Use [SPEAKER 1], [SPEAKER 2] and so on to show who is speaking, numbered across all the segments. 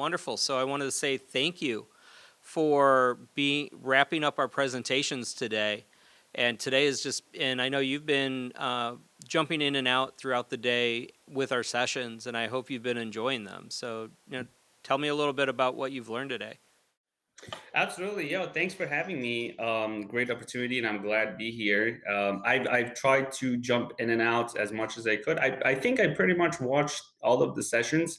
[SPEAKER 1] Wonderful. So I wanted to say thank you for wrapping up our presentations today. And today is just, and I know you've been jumping in and out throughout the day with our sessions, and I hope you've been enjoying them. So, tell me a little bit about what you've learned today.
[SPEAKER 2] Absolutely. Yo, thanks for having me. Great opportunity, and I'm glad to be here. I've tried to jump in and out as much as I could. I think I pretty much watched all of the sessions.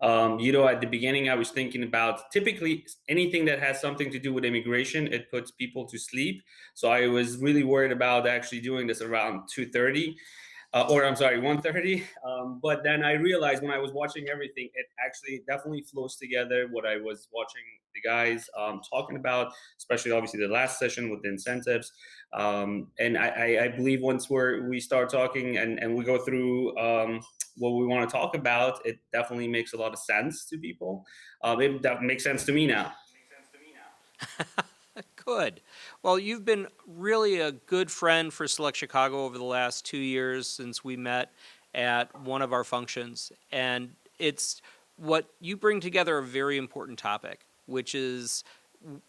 [SPEAKER 2] At the beginning, I was thinking about typically anything that has something to do with immigration, it puts people to sleep. So I was really worried about actually doing this around 2:30 or I'm sorry, 1:30. But then I realized when I was watching everything, it actually definitely flows together. What I was watching the guys talking about, especially obviously the last session with the incentives, and I believe once we start talking and we go through what we want to talk about, it definitely makes a lot of sense to people. That makes sense to me now.
[SPEAKER 1] Good. Well, you've been really a good friend for Select Chicago over the last 2 years since we met at one of our functions. And it's what you bring together a very important topic, which is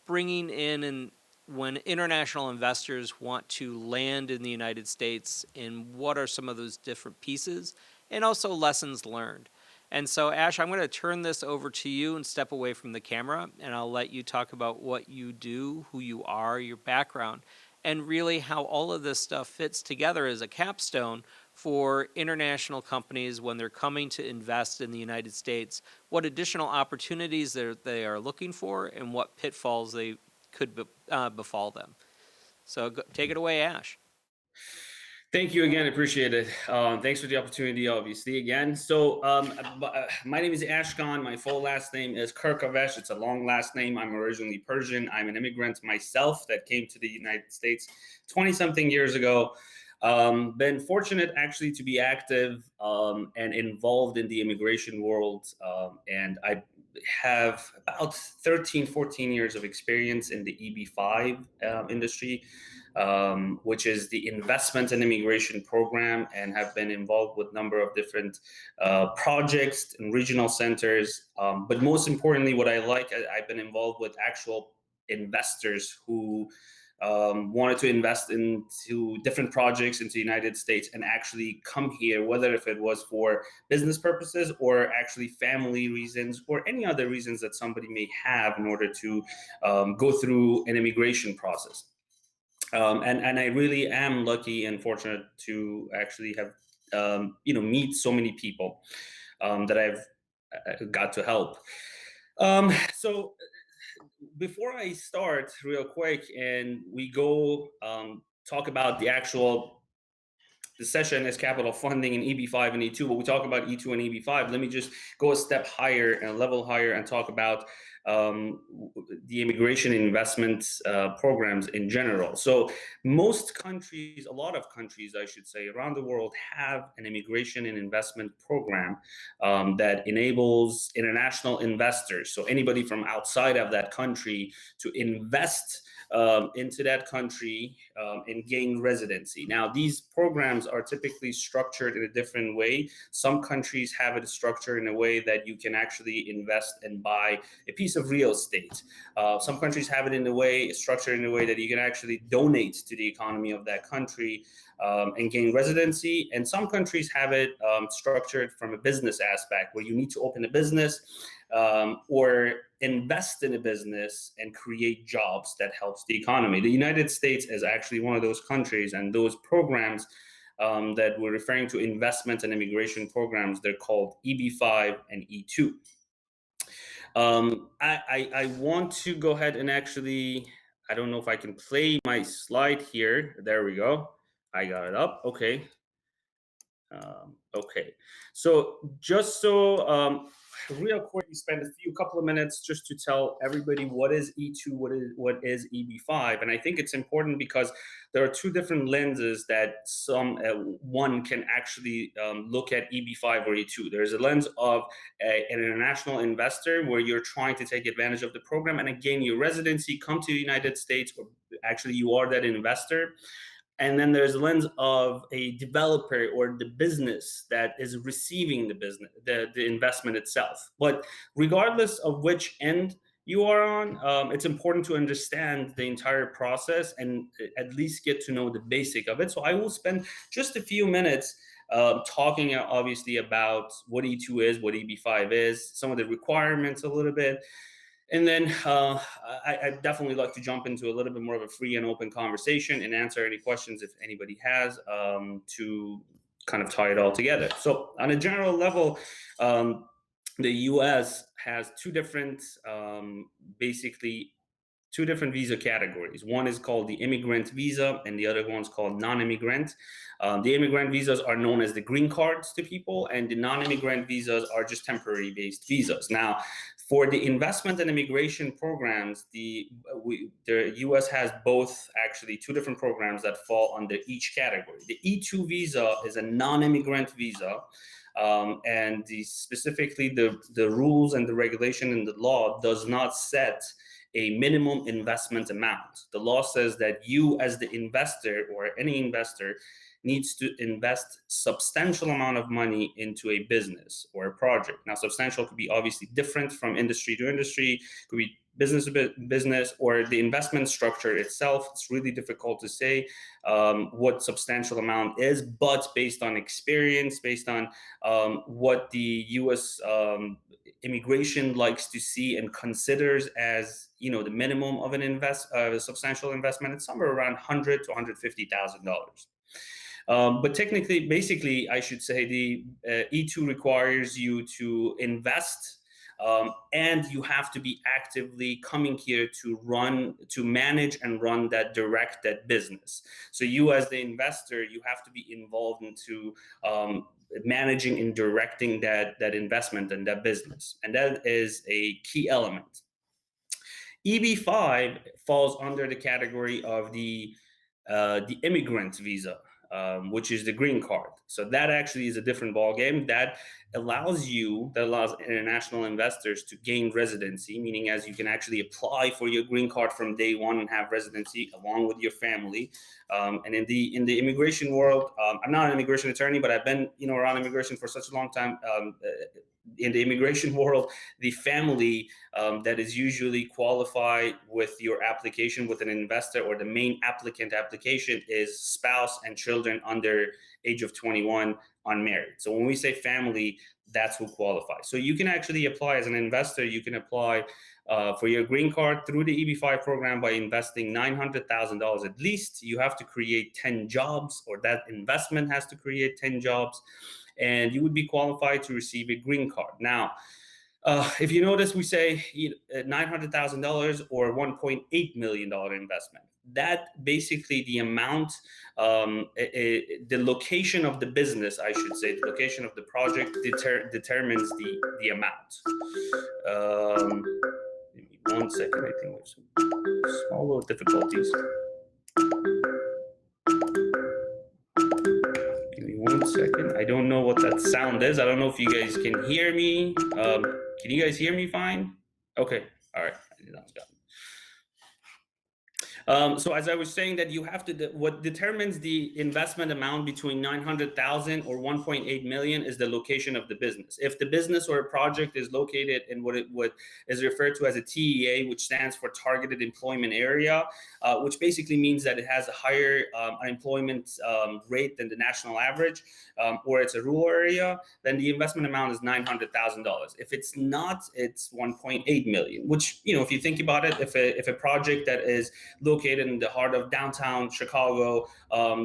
[SPEAKER 1] bringing in and when international investors want to land in the United States, and what are some of those different pieces and also lessons learned. And so, Ash, I'm going to turn this over to you and step away from the camera, and I'll let you talk about what you do, who you are, your background, and really how all of this stuff fits together as a capstone for international companies when they're coming to invest in the United States, what additional opportunities they are looking for, and what pitfalls they could befall them. So take it away, Ash.
[SPEAKER 2] Thank you again. Appreciate it. Thanks for the opportunity, obviously, again. So, my name is Ashkan. My full last name is Kheirkhahvash. It's a long last name. I'm originally Persian. I'm an immigrant myself that came to the United States 20 something years ago. Been fortunate actually to be active and involved in the immigration world. And I have about 13, 14 years of experience in the EB5 industry, which is the investment and immigration program, and have been involved with a number of different projects and regional centers. But most importantly, what I like, I've been involved with actual investors who wanted to invest into different projects into the United States and actually come here, whether if it was for business purposes or actually family reasons or any other reasons that somebody may have in order to go through an immigration process. And I really am lucky and fortunate to actually have meet so many people that I've got to help. So before I start real quick and we go talk about the session is capital funding in EB5 and E2, but we talk about E2 and EB5. Let me just go a step higher and a level higher and talk about the immigration investment programs in general. So most countries, a lot of countries, I should say, around the world have an immigration and investment program that enables international investors, so anybody from outside of that country, to invest into that country and gain residency. Now, these programs are typically structured in a different way. Some countries have it structured in a way that you can actually invest and buy a piece of real estate. Some countries have it in a way structured in a way that you can actually donate to the economy of that country and gain residency. And some countries have it structured from a business aspect where you need to open a business or invest in a business and create jobs that helps the economy. The United States is actually one of those countries, and those programs that we're referring to, investment and immigration programs, they're called EB5 and E2. I want to go ahead and actually, I don't know if I can play my slide here. There we go. I got it up. Okay. Okay. So just so real quick, we spend a couple of minutes just to tell everybody what is E2, what is EB5, and I think it's important because there are two different lenses that one can actually look at EB5 or E2. There's a lens of an international investor where you're trying to take advantage of the program and again your residency, come to the United States, or actually you are that investor. And then there's a lens of a developer or the business that is receiving the business, the investment itself. But regardless of which end you are on, it's important to understand the entire process and at least get to know the basic of it. So I will spend just a few minutes talking obviously about what E2 is, what EB5 is, some of the requirements a little bit. And then I definitely like to jump into a little bit more of a free and open conversation and answer any questions if anybody has, to kind of tie it all together. So on a general level, the US has two different, basically two different visa categories. One is called the immigrant visa, and the other one's called non-immigrant. The immigrant visas are known as the green cards to people, and the non-immigrant visas are just temporary based visas. Now, for the investment and immigration programs, the U.S. has both, actually two different programs that fall under each category. The E2 visa is a non-immigrant visa. And specifically the rules and the regulation in the law does not set a minimum investment amount. The law says that you as the investor or any investor needs to invest substantial amount of money into a business or a project. Now, substantial could be obviously different from industry to industry, could be business to business, or the investment structure itself. It's really difficult to say what substantial amount is, but based on experience, based on what the U.S. Immigration likes to see and considers as, you know, the minimum of an substantial investment, it's somewhere around $100,000 to $150,000. But technically, basically, I should say the E2 requires you to invest, and you have to be actively coming here to manage and run that business. So you as the investor, you have to be involved into managing and directing that investment and that business. And that is a key element. EB5 falls under the category of the immigrant visa, which is the green card. So that actually is a different ballgame. That allows international investors to gain residency, meaning as you can actually apply for your green card from day one and have residency along with your family. And in the immigration world, I'm not an immigration attorney, but I've been around immigration for such a long time. In the immigration world, the family that is usually qualified with your application with an investor, or the main applicant application, is spouse and children under age of 21, unmarried. So when we say family, that's who qualifies. So you can actually apply as an investor. You can apply for your green card through the EB5 program by investing $900,000 at least. You have to create 10 jobs, or that investment has to create 10 jobs, and you would be qualified to receive a green card. Now, if you notice, we say $900,000 or $1.8 million investment. That basically the amount, the location of the business, I should say, the location of the project determines the amount. Give me 1 second. I think there's some small little difficulties. Give me 1 second. I don't know what that sound is. I don't know if you guys can hear me. Can you guys hear me fine? Okay. All right. So as I was saying, that you have to, what determines the investment amount between 900,000 or 1.8 million is the location of the business. If the business or a project is located in what is referred to as a TEA, which stands for Targeted Employment Area, which basically means that it has a higher unemployment rate than the national average, or it's a rural area, then the investment amount is $900,000. If it's not, it's 1.8 million, which, if you think about it, if a project that is located in the heart of downtown Chicago,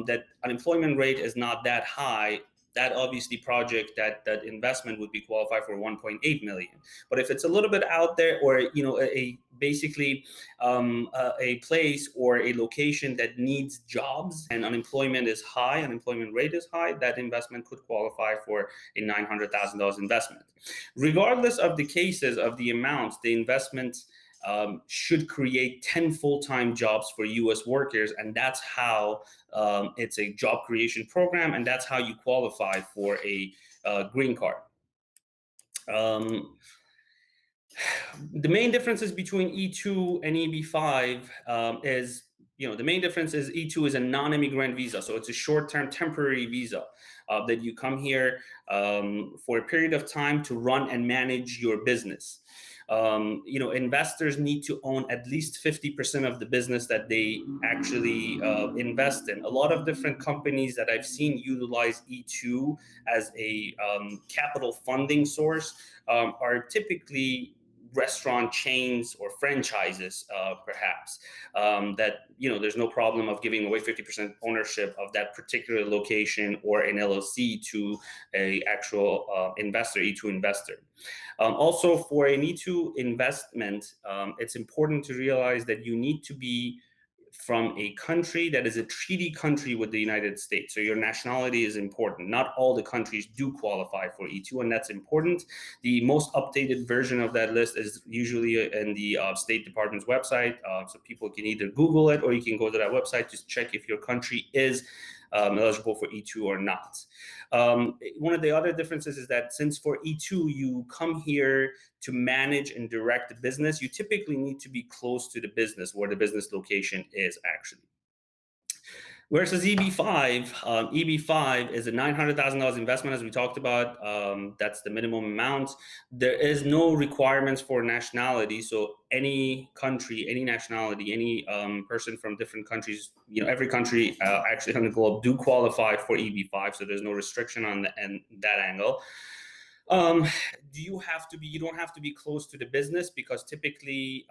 [SPEAKER 2] that unemployment rate is not that high, that obviously project, that investment would be qualified for 1.8 million. But if it's a little bit out there, or basically a place or a location that needs jobs and unemployment rate is high, that investment could qualify for a $900,000 investment. Regardless of the cases of the amounts, the investment should create 10 full-time jobs for U.S. workers, and that's how it's a job creation program, and that's how you qualify for a green card. The main differences between E2 and EB5 is the main difference is E2 is a non-immigrant visa, so it's a short-term temporary visa that you come here for a period of time to run and manage your business. Investors need to own at least 50% of the business that they actually invest in. A lot of different companies that I've seen utilize E2 as a capital funding source are typically restaurant chains or franchises, perhaps, that there's no problem of giving away 50% ownership of that particular location or an LLC to a actual investor, E2 investor. Also, for an E2 investment, it's important to realize that you need to be from a country that is a treaty country with the United States. So your nationality is important. Not all the countries do qualify for E2, and that's important. The most updated version of that list is usually in the State Department's website. So people can either Google it, or you can go to that website to check if your country is eligible for E2 or not. One of the other differences is that since for E2 you come here to manage and direct the business, you typically need to be close to the business where the business location is actually. Versus EB5, EB5 is a $900,000 investment, as we talked about. That's the minimum amount. There is no requirements for nationality. So any country, any nationality, any person from different countries, every country actually on the globe do qualify for EB5. So there's no restriction on that angle. You don't have to be close to the business, because typically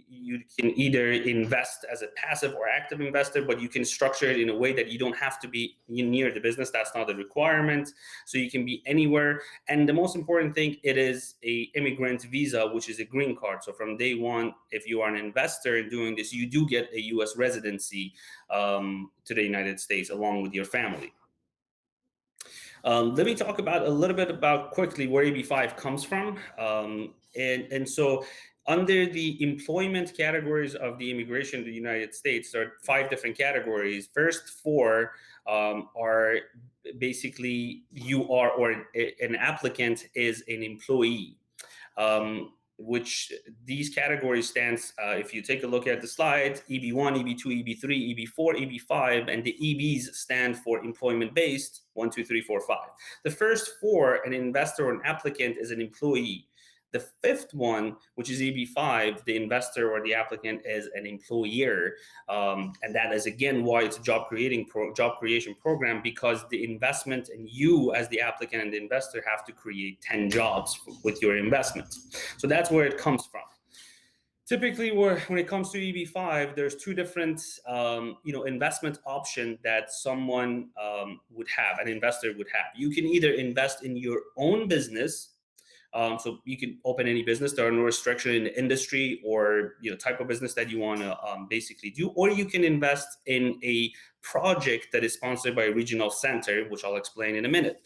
[SPEAKER 2] you can either invest as a passive or active investor, but you can structure it in a way that you don't have to be near the business. That's not a requirement. So you can be anywhere. And the most important thing, it is a immigrant visa, which is a green card. So from day one, if you are an investor in doing this, you do get a U.S. residency to the United States along with your family. Let me talk about a little bit about quickly where EB5 comes from. And so under the employment categories of the immigration to the United States, there are 5 different categories. First 4 are basically an applicant is an employee. Which these categories stands, if you take a look at the slide, EB1, EB2, EB3, EB4, EB5, and the EBs stand for employment-based, 1, 2, 3, 4, 5. The first 4, an investor or an applicant, is an employee. The 5th one, which is EB5, the investor or the applicant is an employer, and that is again why it's a job creation program, because the investment and you as the applicant and the investor have to create 10 jobs with your investment. So that's where it comes from. Typically, when it comes to EB5, there's 2 different investment options that someone would have, an investor would have. You can either invest in your own business. So you can open any business. There are no restrictions in the industry or type of business that you want to basically do. Or you can invest in a project that is sponsored by a regional center, which I'll explain in a minute.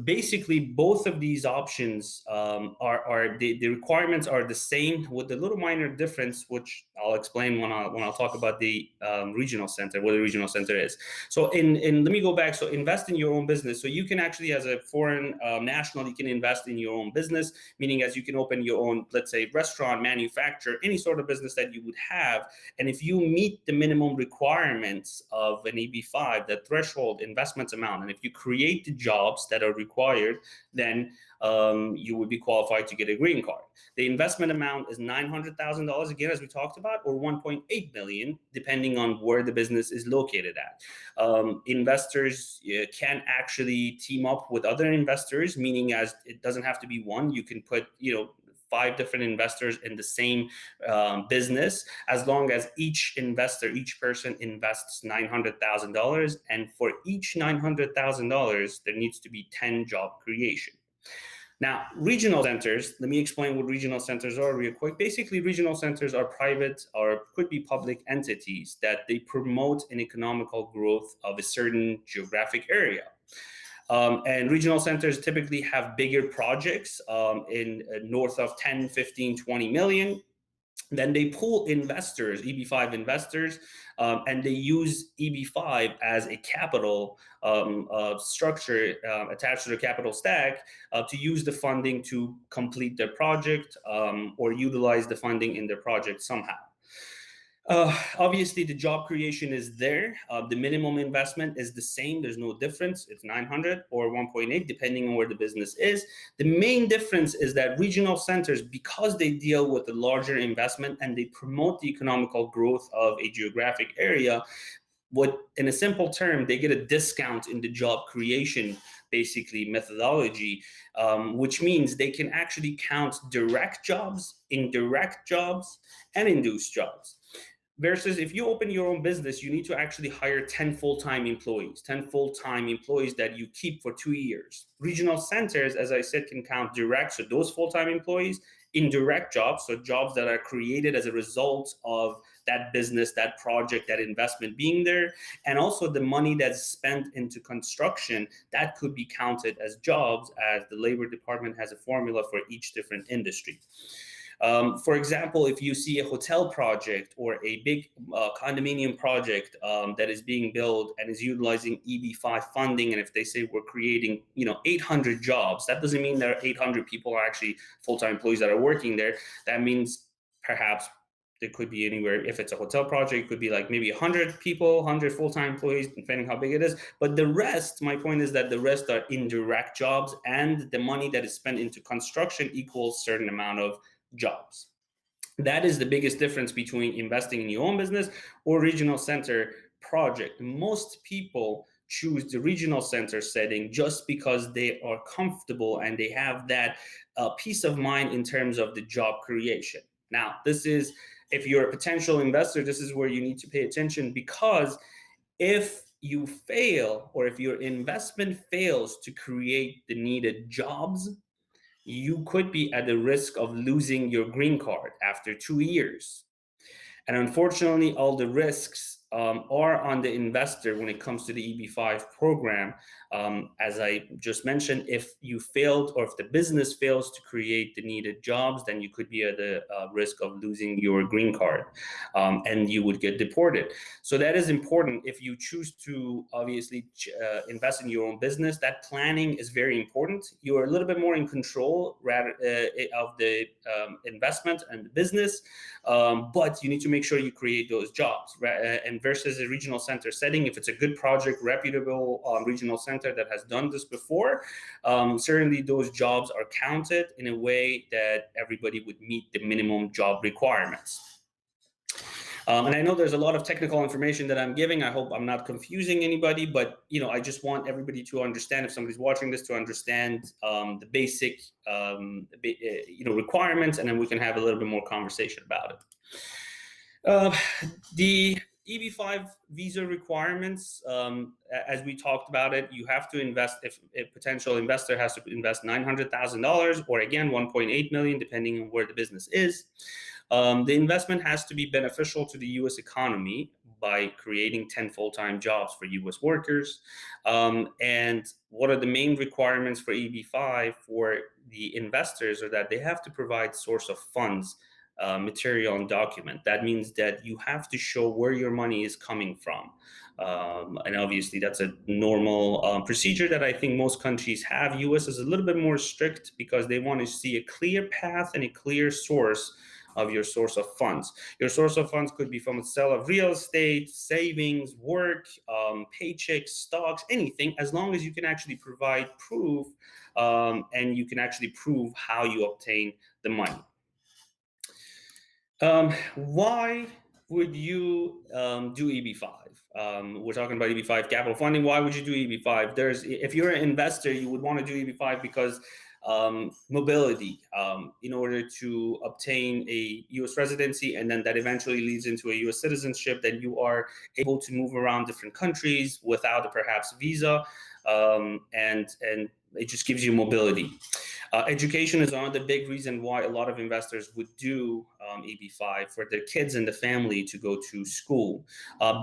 [SPEAKER 2] Basically, both of these options are the requirements are the same, with a little minor difference, which I'll explain when I'll talk about the regional center, what the regional center is. So let me go back. So invest in your own business. So you can actually, as a foreign national, you can invest in your own business, meaning as you can open your own, let's say, restaurant, manufacturer, any sort of business that you would have. And if you meet the minimum requirements of an EB5, the threshold investment amount, and if you create the jobs that are required, then you would be qualified to get a green card. The investment amount is $900,000, again, as we talked about, or $1.8 million, depending on where the business is located at. Investors can actually team up with other investors, meaning as it doesn't have to be one. You can put 5 different investors in the same business, as long as each person invests $900,000, and for each $900,000 there needs to be 10 job creation. Now, regional centers, let me explain what regional centers are real quick. Basically, regional centers are private or could be public entities that they promote an economical growth of a certain geographic area. And regional centers typically have bigger projects in north of 10, 15, 20 million. Then they pull investors, EB5 investors, and they use EB5 as a capital structure attached to the capital stack to use the funding to complete their project or utilize the funding in their project somehow. Obviously, the job creation is there. The minimum investment is the same. There's no difference. It's 900 or 1.8, depending on where the business is. The main difference is that regional centers, because they deal with the larger investment and they promote the economical growth of a geographic area, what, in a simple term, they get a discount in the job creation basically methodology, which means they can actually count direct jobs, indirect jobs, and induced jobs. Versus if you open your own business, you need to actually hire 10 full-time employees, 10 full-time employees that you keep for 2 years. Regional centers, as I said, can count direct, so those full-time employees, indirect jobs, so jobs that are created as a result of that business, that project, that investment being there, and also the money that's spent into construction, that could be counted as jobs, as the Labor Department has a formula for each different industry. For example, if you see a hotel project or a big condominium project that is being built and is utilizing EB-5 funding, and if they say we're creating 800 jobs, that doesn't mean there are 800 people are actually full-time employees that are working there. That means perhaps there could be anywhere, if it's a hotel project, it could be like maybe 100 people, 100 full-time employees, depending how big it is. But the rest, my point is that the rest are indirect jobs, and the money that is spent into construction equals a certain amount of jobs. That is the biggest difference between investing in your own business or regional center project. Most people choose the regional center setting just because they are comfortable and they have that peace of mind in terms of the job creation. Now, this is, if you're a potential investor, this is where you need to pay attention, because if you fail, or if your investment fails to create the needed jobs, you could be at the risk of losing your green card after 2 years. And unfortunately, all the risks are on the investor when it comes to the EB-5 program. As I just mentioned, if you failed, or if the business fails to create the needed jobs, then you could be at the risk of losing your green card, and you would get deported. So that is important. If you choose to obviously invest in your own business, that planning is very important. You are a little bit more in control rather of the investment and the business, but you need to make sure you create those jobs. And versus a regional center setting, if it's a good project, reputable regional center that has done this before, certainly those jobs are counted in a way that everybody would meet the minimum job requirements. And I know there's a lot of technical information that I'm giving. I hope I'm not confusing anybody, but I just want everybody to understand, if somebody's watching this, to understand the basic requirements, and then we can have a little bit more conversation about it. The EB-5 visa requirements, as we talked about it, you have to invest, if a potential investor has to invest $900,000, or again, 1.8 million, depending on where the business is. The investment has to be beneficial to the U.S. economy by creating 10 full-time jobs for U.S. workers. And what are the main requirements for EB-5 for the investors, are that they have to provide source of funds, material and document. That means that you have to show where your money is coming from. And obviously that's a normal procedure that I think most countries have. US is a little bit more strict because they want to see a clear path and a clear source of your source of funds. Your source of funds could be from a sale of real estate, savings, work, paychecks, stocks, anything, as long as you can actually provide proof, and you can actually prove how you obtain the money. Why would you do EB-5? We're talking about EB-5 capital funding. Why would you do EB-5? If you're an investor, you would want to do EB-5 because mobility, in order to obtain a U.S. residency, and then that eventually leads into a U.S. citizenship, then you are able to move around different countries without a perhaps visa, and it just gives you mobility. Education is another big reason why a lot of investors would do EB-5, for their kids and the family to go to school.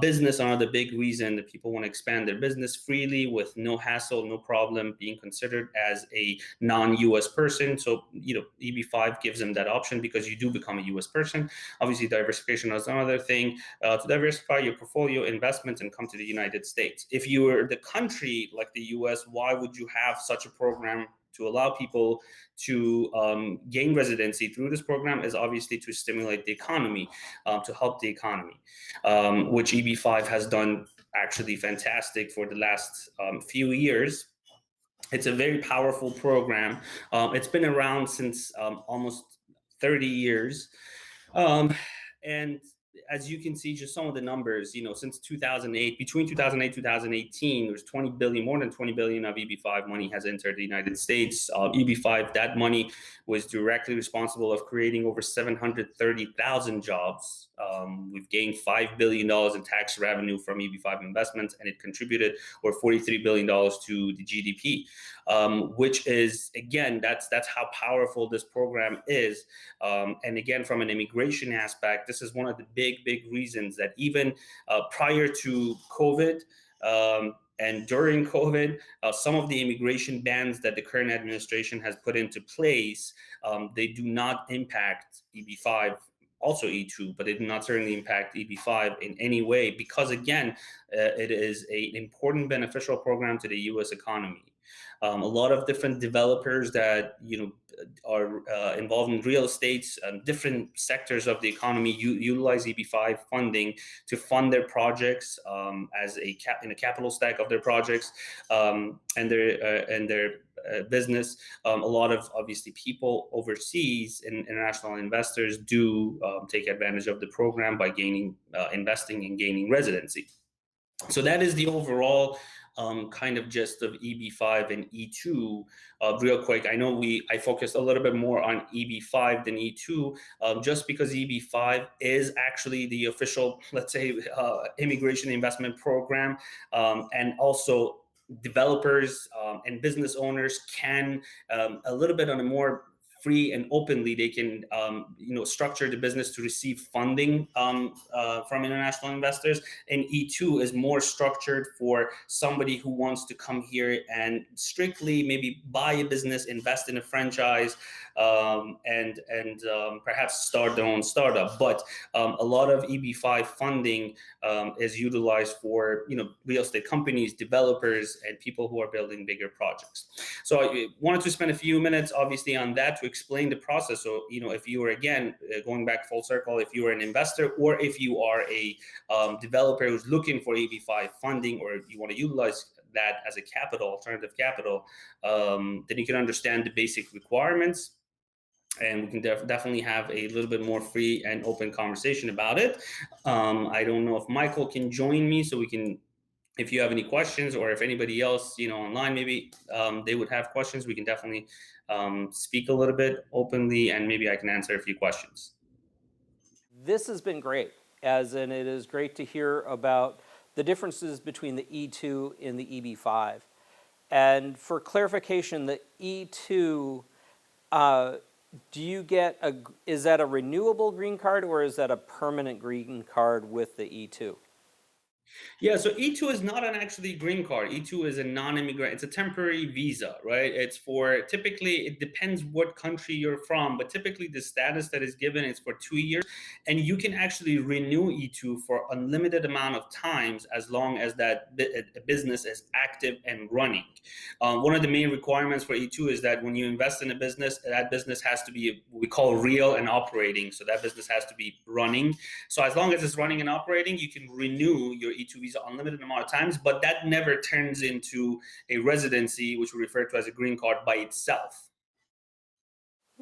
[SPEAKER 2] Business, another big reason that people want to expand their business freely with no hassle, no problem being considered as a non-US person. So, EB-5 gives them that option because you do become a US person. Obviously, diversification is another thing. To diversify your portfolio investments and come to the United States. If you were the country like the US, why would you have such a program to allow people to gain residency through this program is obviously to stimulate the economy, to help the economy, which EB5 has done actually fantastic for the last few years. It's a very powerful program. It's been around since almost 30 years. Um, and as you can see, just some of the numbers, since 2008, between 2008 2018, there's 20 billion, more than 20 billion of EB5 money has entered the United States. EB5, that money was directly responsible of creating over 730,000 jobs. We've gained $5 billion in tax revenue from EB5 investments, and it contributed over $43 billion to the GDP, which is, again, that's how powerful this program is. And again, from an immigration aspect, this is one of the big reasons that even prior to COVID, and during COVID, some of the immigration bans that the current administration has put into place, they do not impact EB5, also E2, but it did not certainly impact EB5 in any way, because again, it is an important beneficial program to the U.S. economy. A lot of different developers that are involved in real estate, different sectors of the economy utilize EB5 funding to fund their projects as in a capital stack of their projects, and their business. A lot of obviously people overseas and international investors do take advantage of the program by investing and gaining residency. So that is the overall kind of gist of EB5 and E2. Real quick, I know I focused a little bit more on EB5 than E2, just because EB5 is actually the official, let's say, immigration investment program, and also developers and business owners can a little bit on a more free and openly, they can structure the business to receive funding from international investors. And E2 is more structured for somebody who wants to come here and strictly maybe buy a business, invest in a franchise, and perhaps start their own startup. But a lot of EB5 funding is utilized for real estate companies, developers, and people who are building bigger projects. So I wanted to spend a few minutes obviously on that to explain the process. So if you are, again, going back full circle, if you are an investor or if you are a developer who's looking for EB5 funding, or if you want to utilize that as a alternative capital, then you can understand the basic requirements, and we can definitely have a little bit more free and open conversation about it. I don't know if Michael can join me, so we can, if you have any questions, or if anybody else online maybe they would have questions, we can definitely speak a little bit openly, and maybe I can answer a few questions.
[SPEAKER 1] This has been great, as in it is great to hear about the differences between the E2 and the EB5. And for clarification, the E2, do you get is that a renewable green card, or is that a permanent green card with the E2?
[SPEAKER 2] Yeah, so E2 is not an actually green card. E2 is a non-immigrant. It's a temporary visa, right? It's for, typically, it depends what country you're from, but typically the status that is given is for 2 years, and you can actually renew E2 for unlimited amount of times as long as that business is active and running. One of the main requirements for E2 is that when you invest in a business, that business has to be what we call real and operating. So that business has to be running. So as long as it's running and operating, you can renew your E2 visa unlimited amount of times, but that never turns into a residency, which we refer to as a green card by itself.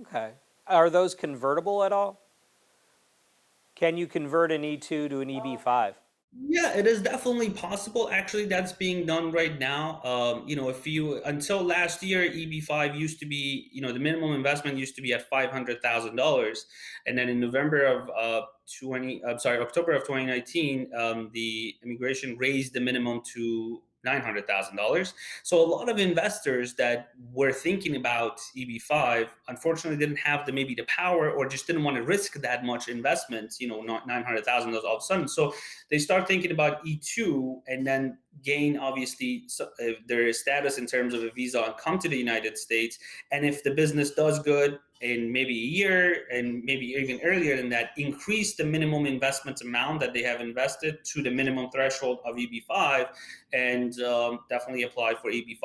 [SPEAKER 1] Okay. Are those convertible at all? Can you convert an E2 to an EB5?
[SPEAKER 2] Yeah, it is definitely possible. Actually, that's being done right now. Until last year, EB5 used to be, the minimum investment used to be at $500,000, and then in October of 2019, the immigration raised the minimum to $900,000. So a lot of investors that were thinking about EB5 unfortunately didn't have maybe the power, or just didn't want to risk that much investment, not $900,000 all of a sudden. So they start thinking about E2, and then gain obviously their status in terms of a visa and come to the United States. And if the business does good, in maybe a year and maybe even earlier than that, increase the minimum investment amount that they have invested to the minimum threshold of EB5 and definitely apply for EB5.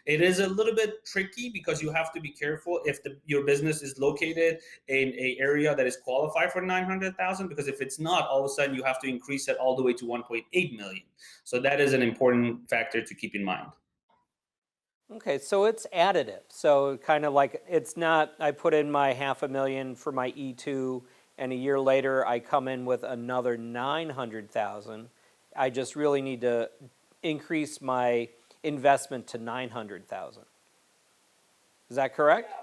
[SPEAKER 2] It is a little bit tricky because you have to be careful if your business is located in an area that is qualified for 900,000, because if it's not, all of a sudden you have to increase it all the way to 1.8 million. So that is an important factor to keep in mind.
[SPEAKER 1] Okay, so it's additive. So kind of like it's not, I put in my 500,000 for my E2 and a year later I come in with another 900,000. I just really need to increase my investment to 900,000. Is that correct?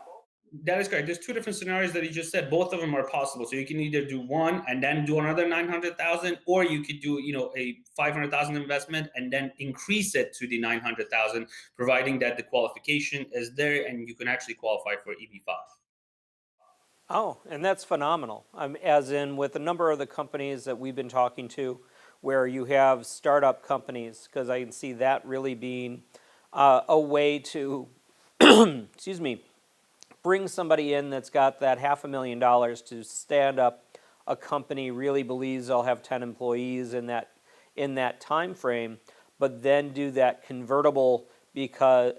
[SPEAKER 2] That is correct. There's two different scenarios that you just said. Both of them are possible. So you can either do one and then do another 900,000, or you could do, a 500,000 investment and then increase it to the 900,000, providing that the qualification is there and you can actually qualify for EB5.
[SPEAKER 1] Oh, and that's phenomenal. As in with a number of the companies that we've been talking to, where you have startup companies, because I can see that really being a way to, excuse me, bring somebody in that's got that $500,000 to stand up a company, really believes they'll have 10 employees in that time frame, but then do that convertible because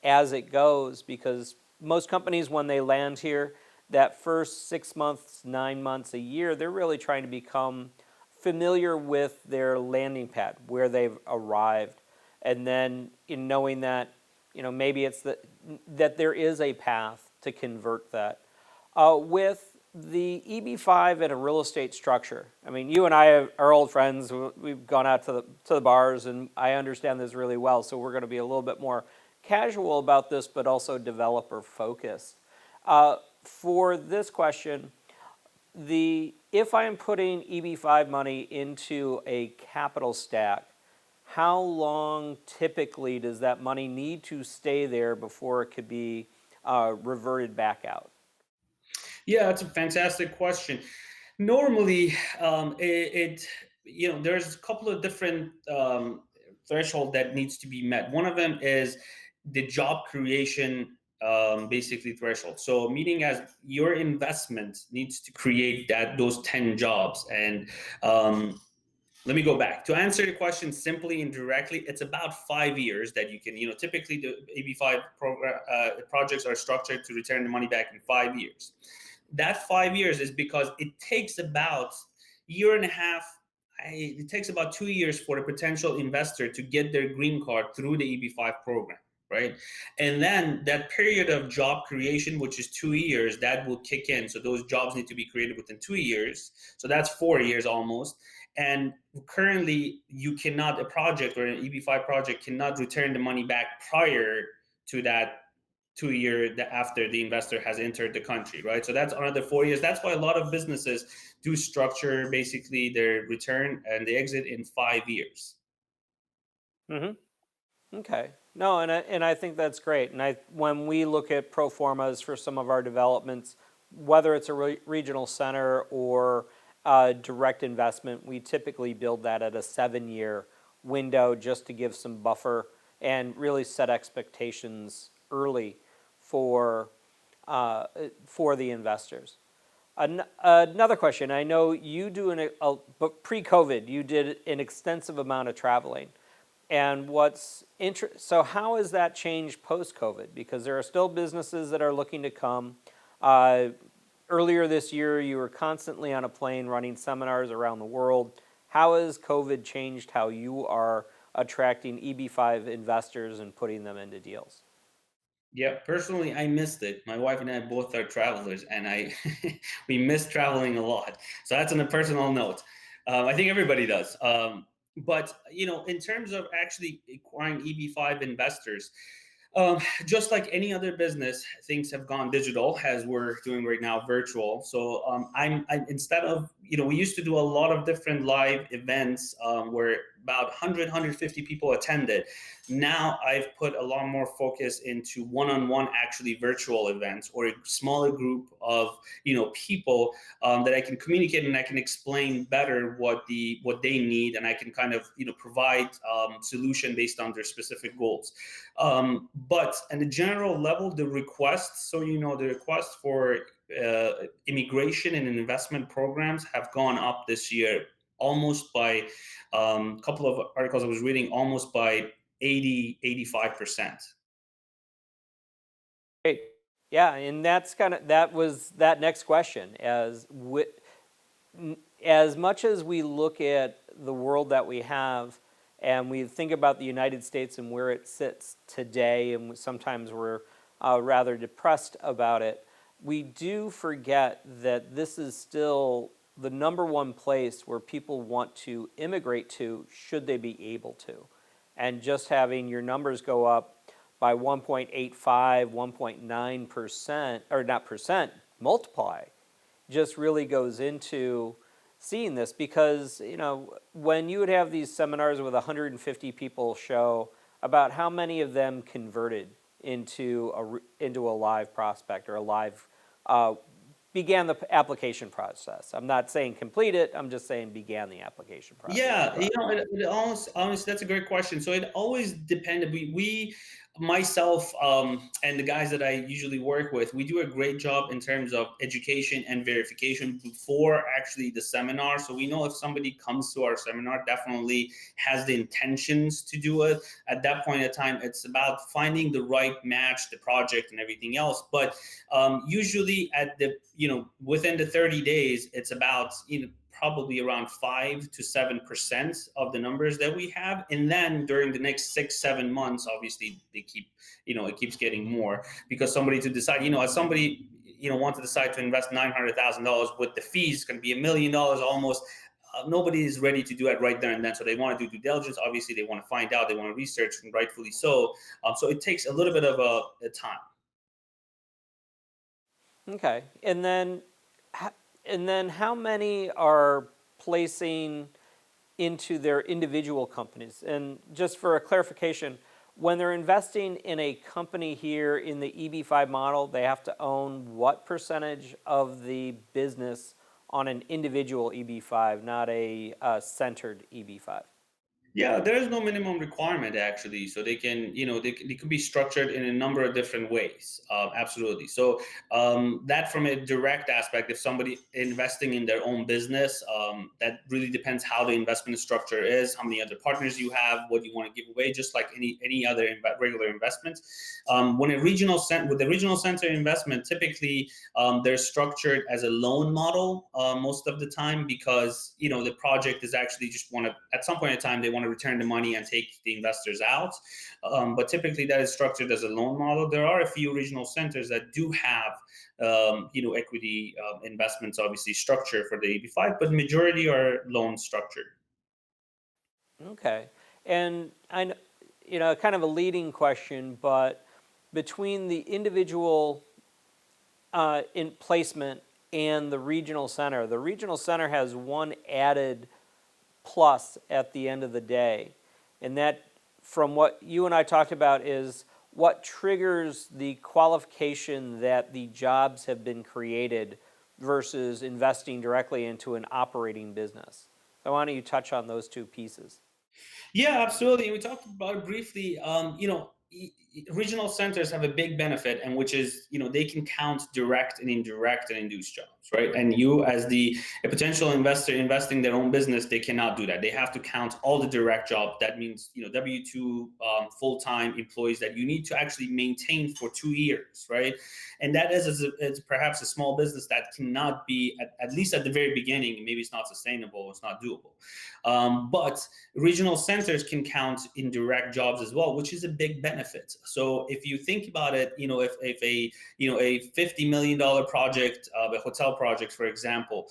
[SPEAKER 1] as it goes, because most companies when they land here, that first 6 months, 9 months, a year, they're really trying to become familiar with their landing pad, where they've arrived, and then in knowing that, maybe it's that there is a path to convert that. With the EB5 and a real estate structure, I mean, you and I are old friends. We've gone out to the bars, and I understand this really well. So we're going to be a little bit more casual about this, but also developer focused. For this question, if I am putting EB5 money into a capital stack, how long typically does that money need to stay there before it could be reverted back out?
[SPEAKER 2] Yeah, that's a fantastic question. Normally, there's a couple of different threshold that needs to be met. One of them is the job creation, basically threshold. So, meaning as your investment needs to create those 10 jobs. And let me go back to answer the question simply and directly. It's about 5 years that you can, typically the AB5 program projects are structured to return the money back in 5 years. That 5 years is because it takes about year and a half. It takes about 2 years for a potential investor to get their green card through the EB5 program, right? And then that period of job creation, which is 2 years, that will kick in. So those jobs need to be created within 2 years. So that's 4 years almost. And currently, a project or an EB5 project cannot return the money back prior to that 2 year after the investor has entered the country, right? So that's another 4 years. That's why a lot of businesses do structure basically their return and they exit in 5 years.
[SPEAKER 1] Mm-hmm. Okay. No, and I think that's great. And when we look at pro formas for some of our developments, whether it's a regional center or direct investment, we typically build that at a 7-year window just to give some buffer and really set expectations early for the investors. Another question. I know you do but pre-COVID, you did an extensive amount of traveling. And so how has that changed post-COVID? Because there are still businesses that are looking to come. Earlier this year, you were constantly on a plane running seminars around the world. How has COVID changed how you are attracting EB5 investors and putting them into deals?
[SPEAKER 2] Yeah, personally, I missed it. My wife and I both are travelers, and we miss traveling a lot. So that's on a personal note. I think everybody does. But in terms of actually acquiring EB5 investors, just like any other business, things have gone digital as we're doing right now, virtual. So I'm instead of we used to do a lot of different live events where about 100, 150 people attended. Now I've put a lot more focus into one-on-one, actually virtual events, or a smaller group of people that I can communicate and I can explain better what they need, and I can kind of provide solution based on their specific goals. But at a general level, the requests, so the requests for immigration and investment programs have gone up this year almost by a couple of articles I was reading, almost by 85%.
[SPEAKER 1] Great. Yeah, and that was that next question. As much as we look at the world that we have, and we think about the United States and where it sits today, and sometimes we're rather depressed about it, we do forget that this is still the number one place where people want to immigrate to, should they be able to. And just having your numbers go up by 1.85, 1.9%, or not percent, multiply, just really goes into seeing this. Because when you would have these seminars with 150 people show, about how many of them converted into a live prospect, or a live began the application process? I'm not saying complete it, I'm just saying began the application process.
[SPEAKER 2] Yeah, it almost, honestly, that's a great question. So it always depended. Myself, and the guys that I usually work with, we do a great job in terms of education and verification before actually the seminar. So we know if somebody comes to our seminar, definitely has the intentions to do it. At that point in time, it's about finding the right match, the project, and everything else. But usually at the within the 30 days, it's about probably around 5 to 7% of the numbers that we have. And then during the next 6, 7 months, obviously they keep, it keeps getting more, because somebody to decide, as somebody, want to decide to invest $900,000 with the fees can be $1 million almost. Nobody is ready to do it right there and then. So they want to do due diligence. Obviously they want to find out, they want to research, and rightfully so. So it takes a little bit of a time.
[SPEAKER 1] Okay. And then how many are placing into their individual companies? And just for a clarification, when they're investing in a company here in the EB5 model, they have to own what percentage of the business on an individual EB5, not a centered EB5?
[SPEAKER 2] Yeah, there is no minimum requirement actually. So they can, they could be structured in a number of different ways. Absolutely. So that from a direct aspect, if somebody investing in their own business, that really depends how the investment structure is, how many other partners you have, what you want to give away, just like any other regular investment. With the regional center investment, typically they're structured as a loan model most of the time, because the project is actually just at some point in time they want to return the money and take the investors out. But typically that is structured as a loan model. There are a few regional centers that do have equity investments, obviously structured for the EB5, but majority are loan structured.
[SPEAKER 1] Okay. And I kind of a leading question, but between the individual in placement and the regional center has one added plus at the end of the day. And that, from what you and I talked about, is what triggers the qualification that the jobs have been created versus investing directly into an operating business. So why don't you touch on those two pieces?
[SPEAKER 2] Yeah, absolutely. And we talked about it briefly. Regional centers have a big benefit, and which is, they can count direct and indirect and induced jobs, right? And you, as a potential investor investing their own business, they cannot do that. They have to count all the direct jobs. That means, W-2 full-time employees that you need to actually maintain for 2 years, right? And that is perhaps a small business that cannot be, at least at the very beginning, maybe it's not sustainable, it's not doable. But regional centers can count indirect jobs as well, which is a big benefit. So if you think about it, if a $50 million project, a hotel hotel projects, for example,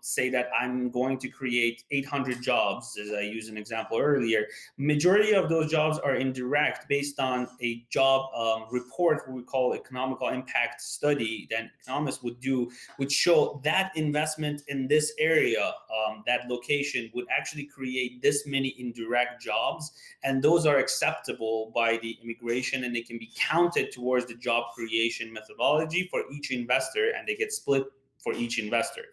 [SPEAKER 2] say that I'm going to create 800 jobs, as I used an example earlier. Majority of those jobs are indirect based on a job report, what we call economical impact study that economists would do, would show that investment in this area, that location would actually create this many indirect jobs, and those are acceptable by the immigration, and they can be counted towards the job creation methodology for each investor, and they get split for each investor.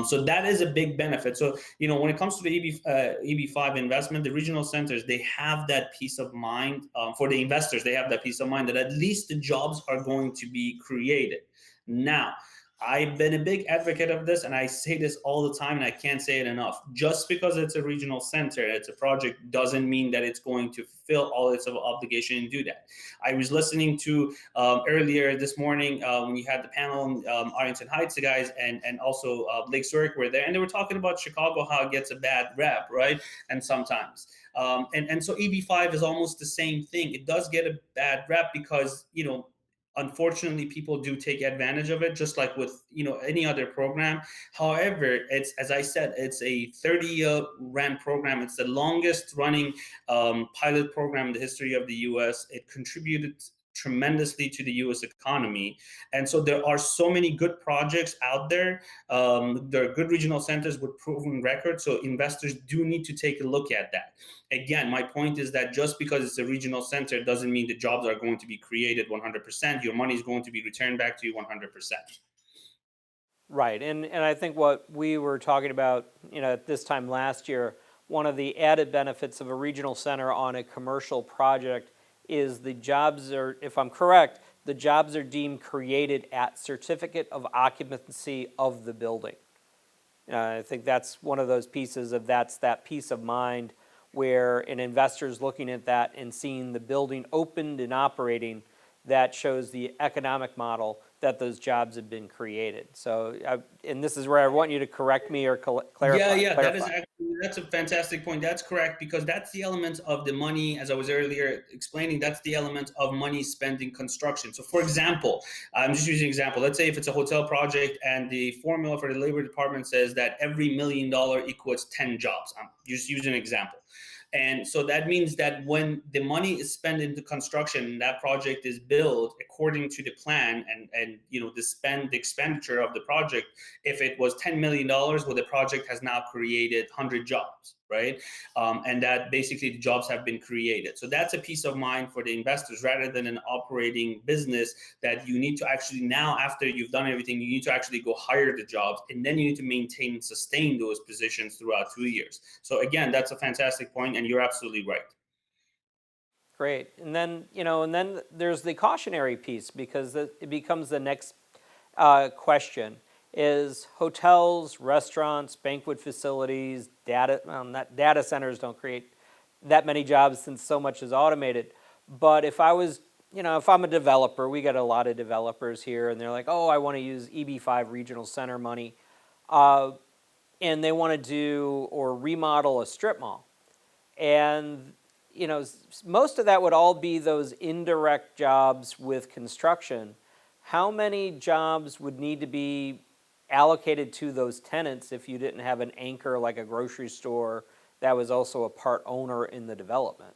[SPEAKER 2] So that is a big benefit. So, when it comes to the EB5 investment, the regional centers, they have that peace of mind. For the investors, they have that peace of mind that at least the jobs are going to be created. Now, I've been a big advocate of this, and I say this all the time, and I can't say it enough. Just because it's a regional center, it's a project, doesn't mean that it's going to fulfill all its obligation and do that. I was listening to earlier this morning when you had the panel, Arlington Heights, the guys, and also Lake Zurich were there, and they were talking about Chicago, how it gets a bad rep, right? And sometimes. And so EB5 is almost the same thing. It does get a bad rep because, unfortunately, people do take advantage of it, just like with any other program. However, it's, as I said, it's a 30-year ran program. It's the longest running pilot program in the history of the U.S. It contributed tremendously to the U.S. economy, and so there are so many good projects out there. There are good regional centers with proven records, so investors do need to take a look at that. Again, my point is that just because it's a regional center doesn't mean the jobs are going to be created 100%. Your money is going to be returned back to you 100%.
[SPEAKER 1] Right. And I think what we were talking about, at this time last year, one of the added benefits of a regional center on a commercial project is the jobs are, if I'm correct, the jobs are deemed created at certificate of occupancy of the building. I think that's one of those pieces of that's that peace of mind where an investor is looking at that and seeing the building opened and operating, that shows the economic model that those jobs have been created. So, and this is where I want you to correct me or clarify.
[SPEAKER 2] Yeah, that's a fantastic point. That's correct, because that's the element of the money, as I was earlier explaining. That's the element of money spent in construction. So, for example, I'm just using an example. Let's say if it's a hotel project and the formula for the labor department says that every $1 million equals 10 jobs. I'm just using an example. And so that means that when the money is spent into construction, that project is built according to the plan, and the expenditure of the project, if it was $10 million, well, the project has now created 100 jobs, right? And that basically the jobs have been created. So that's a peace of mind for the investors, rather than an operating business that you need to actually, now after you've done everything, you need to actually go hire the jobs, and then you need to maintain and sustain those positions throughout 2 years. So again, that's a fantastic point, and you're absolutely right.
[SPEAKER 1] Great. And then there's the cautionary piece, because it becomes the next question is hotels, restaurants, banquet facilities, not data centers don't create that many jobs since so much is automated. But if I'm a developer, we got a lot of developers here, and they're like, oh, I want to use EB5 regional center money, and they want to do or remodel a strip mall. And most of that would all be those indirect jobs with construction. How many jobs would need to be allocated to those tenants if you didn't have an anchor like a grocery store that was also a part owner in the development?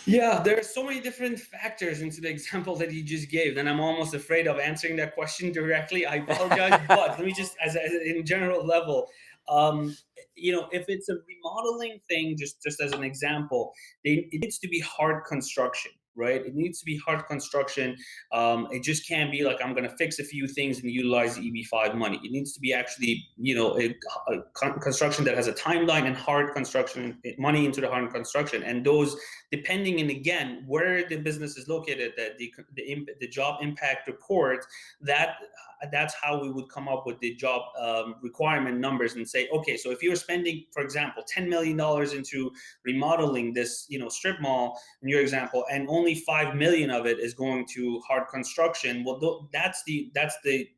[SPEAKER 2] Yeah, there are so many different factors into the example that you just gave, and I'm almost afraid of answering that question directly. I apologize, but let me just, as in general level, um, if it's a remodeling thing, just as an example, it needs to be hard construction, right? It needs to be hard construction. It just can't be like, I'm going to fix a few things and utilize the EB5 money. It needs to be actually, construction that has a timeline, and hard construction, money into the hard construction, and those, depending, and again, where the business is located, that the job impact report, that's how we would come up with the job requirement numbers, and say, okay, so if you're spending, for example, $10 million into remodeling this strip mall in your example, and only 5 million of it is going to hard construction, well, that's the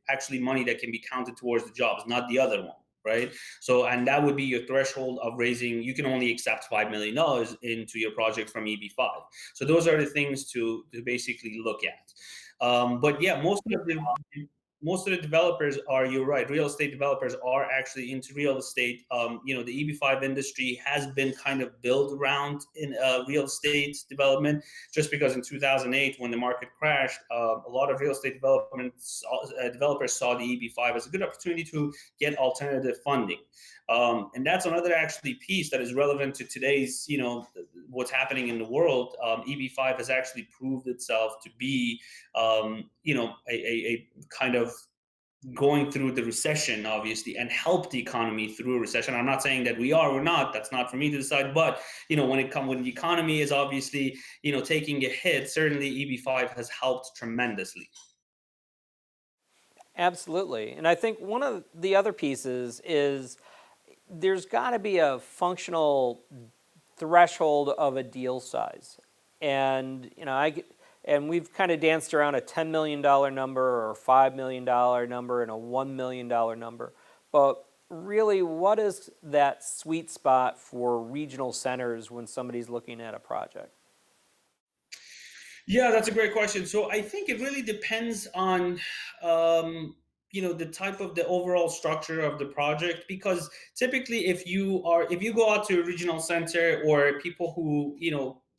[SPEAKER 2] actually money that can be counted towards the jobs, not the other one, right? So, and that would be your threshold of raising. You can only accept $5 million into your project from EB5. So those are the things to basically look at. But yeah, most of the most of the developers are, you're right, real estate developers are actually into real estate. The EB5 industry has been kind of built around in real estate development, just because in 2008, when the market crashed, a lot of real estate developers saw the EB5 as a good opportunity to get alternative funding. And that's another actually piece that is relevant to today's, what's happening in the world. EB5 has actually proved itself to be, a kind of going through the recession, obviously, and help the economy through a recession. I'm not saying that we are or not. That's not for me to decide. But when the economy is obviously taking a hit, certainly EB5 has helped tremendously.
[SPEAKER 1] Absolutely. And I think one of the other pieces is there's got to be a functional threshold of a deal size. And and we've kind of danced around a $10 million number or a $5 million number and a $1 million number. But really, what is that sweet spot for regional centers when somebody's looking at a project?
[SPEAKER 2] Yeah, that's a great question. So I think it really depends on, the type of the overall structure of the project. Because typically, if you go out to a regional center or people who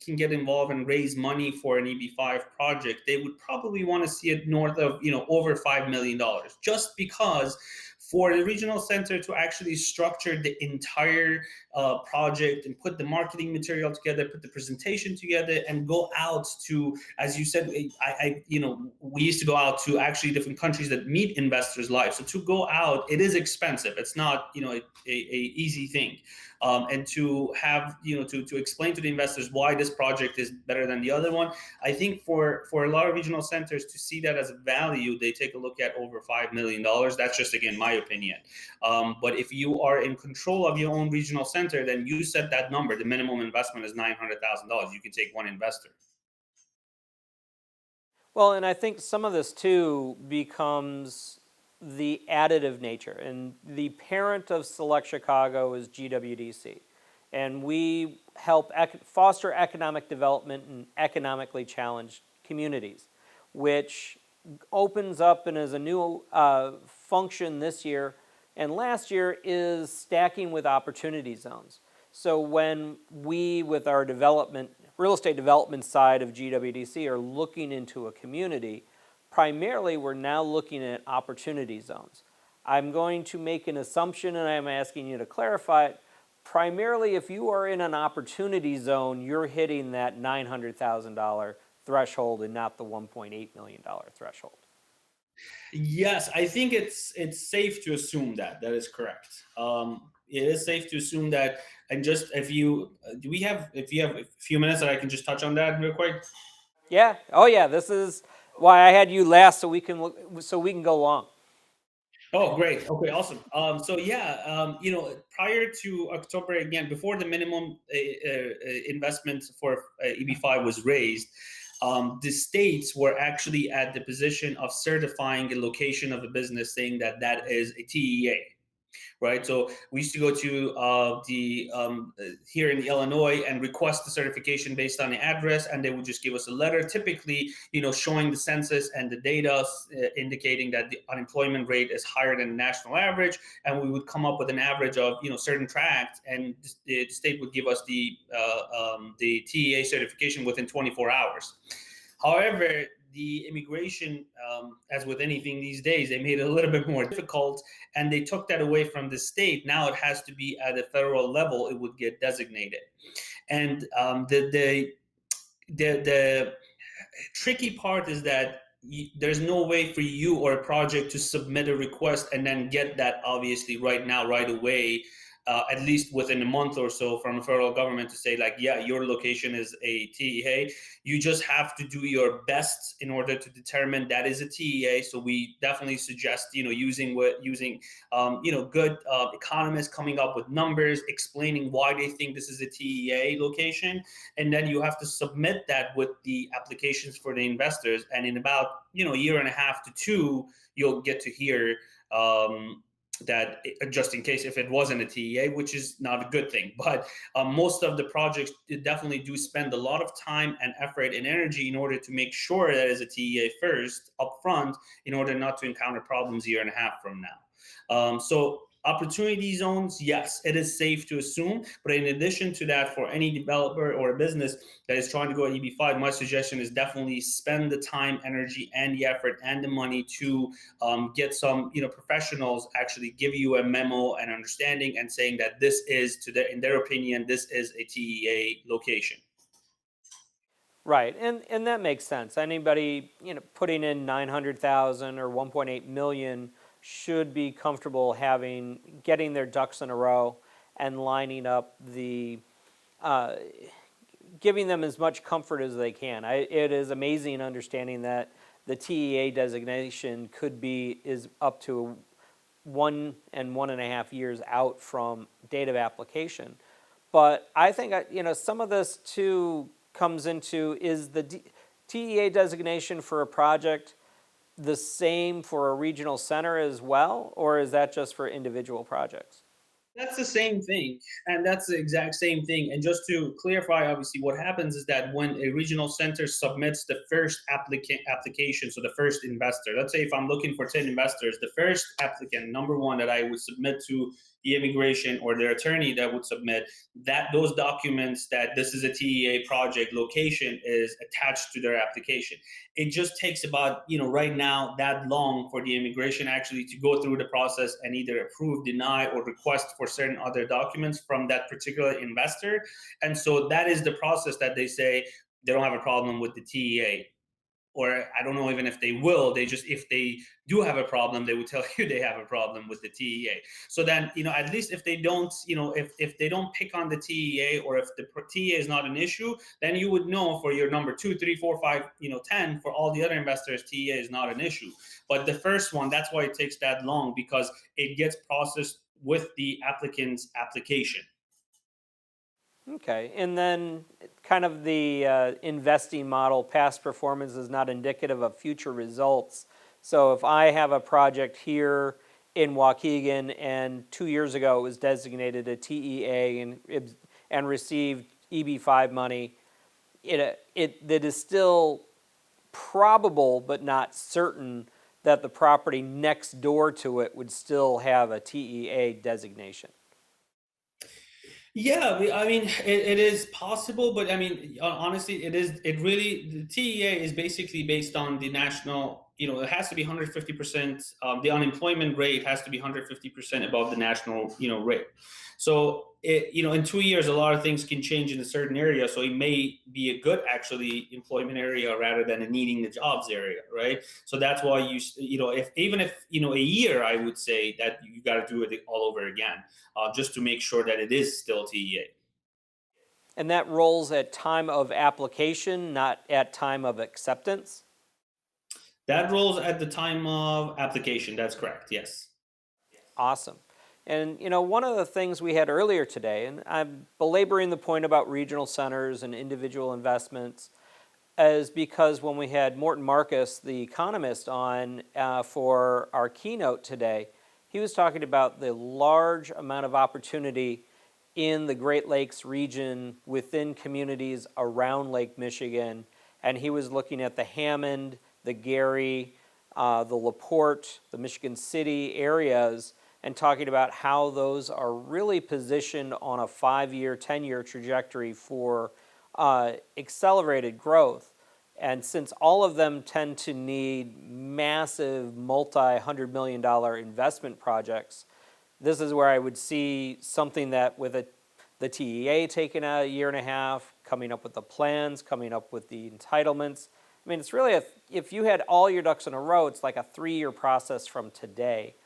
[SPEAKER 2] can get involved and raise money for an EB5 project, they would probably want to see it north of over $5 million, just because for the regional center to actually structure the entire project and put the marketing material together, put the presentation together, and go out to, as you said, we used to go out to actually different countries that meet investors live. So to go out, it is expensive. It's not a easy thing. And to have to explain to the investors why this project is better than the other one. I think for a lot of regional centers to see that as a value, they take a look at over $5 million. That's just, again, my opinion. But if you are in control of your own regional center, then you set that number. The minimum investment is $900,000. You can take one investor.
[SPEAKER 1] Well, and I think some of this too becomes the additive nature. And the parent of Select Chicago is GWDC. And we help foster economic development in economically challenged communities, which opens up and is a new function this year. And last year is stacking with opportunity zones. So when we, with our real estate development side of GWDC, are looking into a community, primarily we're now looking at opportunity zones. I'm going to make an assumption, and I'm asking you to clarify it. Primarily, if you are in an opportunity zone, you're hitting that $900,000 threshold and not the $1.8 million threshold.
[SPEAKER 2] Yes, I think it's safe to assume that is correct. It is safe to assume that. And just if you do we have if you have a few minutes that I can just touch on that real quick.
[SPEAKER 1] Yeah. Oh, yeah. This is why I had you last, so we can go long.
[SPEAKER 2] Oh, great. Okay, awesome. So yeah, prior to October, again, before the minimum investment for EB5 was raised, the states were actually at the position of certifying the location of a business, saying that that is a TEA. Right? So we used to go to the here in Illinois and request the certification based on the address, and they would just give us a letter, typically, showing the census and the data indicating that the unemployment rate is higher than the national average, and we would come up with an average of certain tracts, and the state would give us the TEA certification within 24 hours. However, the immigration, as with anything these days, they made it a little bit more difficult, and they took that away from the state. Now it has to be at a federal level; it would get designated. And the tricky part is that there's no way for you or a project to submit a request and then get that, obviously, right now, right away, at least within a month or so, from the federal government to say, like, yeah, your location is a TEA. You just have to do your best in order to determine that is a TEA. So we definitely suggest using good economists coming up with numbers, explaining why they think this is a TEA location, and then you have to submit that with the applications for the investors. And in about a year and a half to two, you'll get to hear that just in case if it wasn't a TEA, which is not a good thing. But most of the projects definitely do spend a lot of time and effort and energy in order to make sure that it's a TEA first up front in order not to encounter problems a year and a half from now. So opportunity zones, yes, it is safe to assume. But in addition to that, for any developer or a business that is trying to go EB5, my suggestion is definitely spend the time, energy, and the effort and the money to get some professionals actually give you a memo and understanding and saying that this is in their opinion this is a TEA location.
[SPEAKER 1] Right, and that makes sense. Anybody putting in 900,000 or 1.8 million should be comfortable getting their ducks in a row and lining up uh, giving them as much comfort as they can. It is amazing understanding that the TEA designation is up to 1.5 years out from date of application. But I think some of this too comes into, is the TEA designation for a project the same for a regional center as well, or is that just for individual projects?
[SPEAKER 2] That's the same thing, and that's the exact same thing. And just to clarify, obviously, what happens is that when a regional center submits the first application, so the first investor, let's say if I'm looking for 10 investors, the first applicant, number one, that I would submit to the immigration or their attorney that would submit that those documents that this is a TEA project location is attached to their application. It just takes about right now that long for the immigration actually to go through the process and either approve, deny, or request for certain other documents from that particular investor. And so that is the process that they say they don't have a problem with the TEA. Or I don't know even if they will. They just, if they do have a problem, they would tell you they have a problem with the TEA. So then, at least if they don't, if they don't pick on the TEA, or if the TEA is not an issue, then you would know for your number 2, 3, 4, 5, 10, for all the other investors, TEA is not an issue. But the first one, that's why it takes that long, because it gets processed with the applicant's application.
[SPEAKER 1] Okay, and then kind of the investing model, past performance is not indicative of future results. So if I have a project here in Waukegan and 2 years ago it was designated a TEA and received EB5 money, that is still probable but not certain that the property next door to it would still have a TEA designation.
[SPEAKER 2] Yeah, I mean, it is possible, but I mean, honestly, it really, the TEA is basically based on the national, it has to be 150%, the unemployment rate has to be 150% above the national, rate. So, in 2 years, a lot of things can change in a certain area. So it may be a good, actually, employment area rather than a needing the jobs area, right? So that's why if even if, a year, I would say that you got to do it all over again, just to make sure that it is still TEA.
[SPEAKER 1] And that rolls at time of application, not at time of acceptance.
[SPEAKER 2] That rolls at the time of application. That's correct. Yes.
[SPEAKER 1] Awesome. And one of the things we had earlier today, and I'm belaboring the point about regional centers and individual investments, is because when we had Morton Marcus, the economist, on for our keynote today, he was talking about the large amount of opportunity in the Great Lakes region within communities around Lake Michigan. And he was looking at the Hammond, the Gary, the LaPorte, the Michigan City areas, and talking about how those are really positioned on a 5-year, 10-year trajectory for accelerated growth. And since all of them tend to need massive multi-$100 million investment projects, this is where I would see something that with the TEA taking a year and a half, coming up with the plans, coming up with the entitlements. I mean, it's really, if you had all your ducks in a row, it's like a 3-year process from today.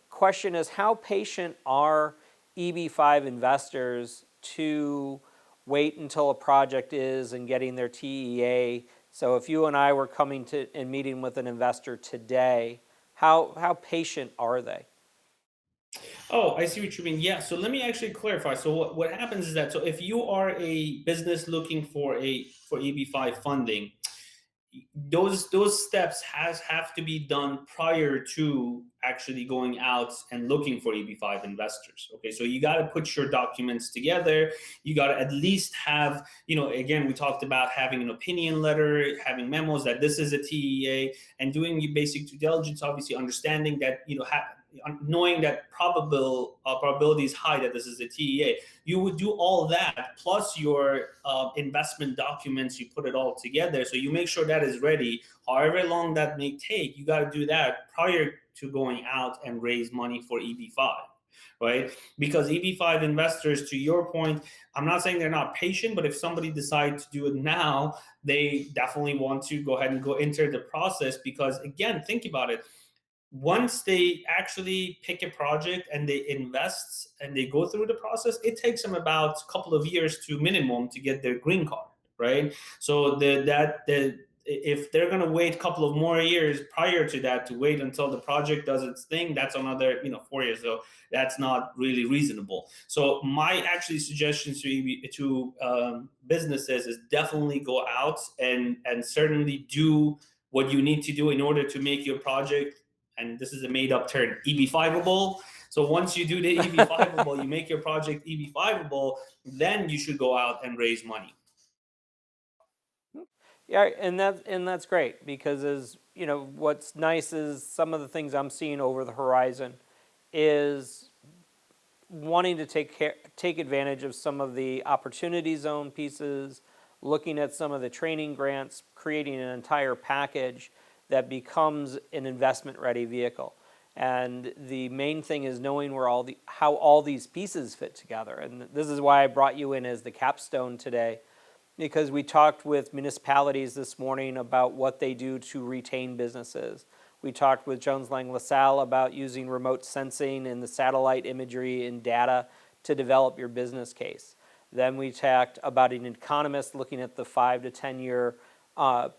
[SPEAKER 1] Question is, how patient are EB5 investors to wait until a project is and getting their TEA? So if you and I were coming to and meeting with an investor today, how patient are they?
[SPEAKER 2] Oh, I see what you mean. Yeah. So let me actually clarify. So what happens is that, so if you are a business looking for EB5 funding, those steps have to be done prior to actually going out and looking for EB5 investors. Okay, so you got to put your documents together. You got to at least have, again, we talked about having an opinion letter, having memos that this is a TEA, and doing your basic due diligence, obviously understanding that, knowing that probability is high that this is a TEA. You would do all that plus your investment documents. You put it all together, so you make sure that is ready. However long that may take, you got to do that prior to going out and raise money for EB5, right? Because EB5 investors, to your point, I'm not saying they're not patient, but if somebody decides to do it now, they definitely want to go ahead and go enter the process. Because again, think about it. Once they actually pick a project and they invest and they go through the process, it takes them about a couple of years to minimum to get their green card, right? So if they're going to wait a couple of more years prior to that to wait until the project does its thing, that's another 4 years. So that's not really reasonable. So my actually suggestions to businesses is definitely go out and certainly do what you need to do in order to make your project, and this is a made-up term, EB5able. So once you do the EB5able, you make your project EB5able, then you should go out and raise money.
[SPEAKER 1] Yeah, and that's great, because as what's nice is some of the things I'm seeing over the horizon is wanting to take advantage of some of the opportunity zone pieces, looking at some of the training grants, creating an entire package that becomes an investment-ready vehicle. And the main thing is knowing how all these pieces fit together. And this is why I brought you in as the capstone today, because we talked with municipalities this morning about what they do to retain businesses. We talked with Jones Lang LaSalle about using remote sensing and the satellite imagery and data to develop your business case. Then we talked about an economist looking at the 5 to 10 year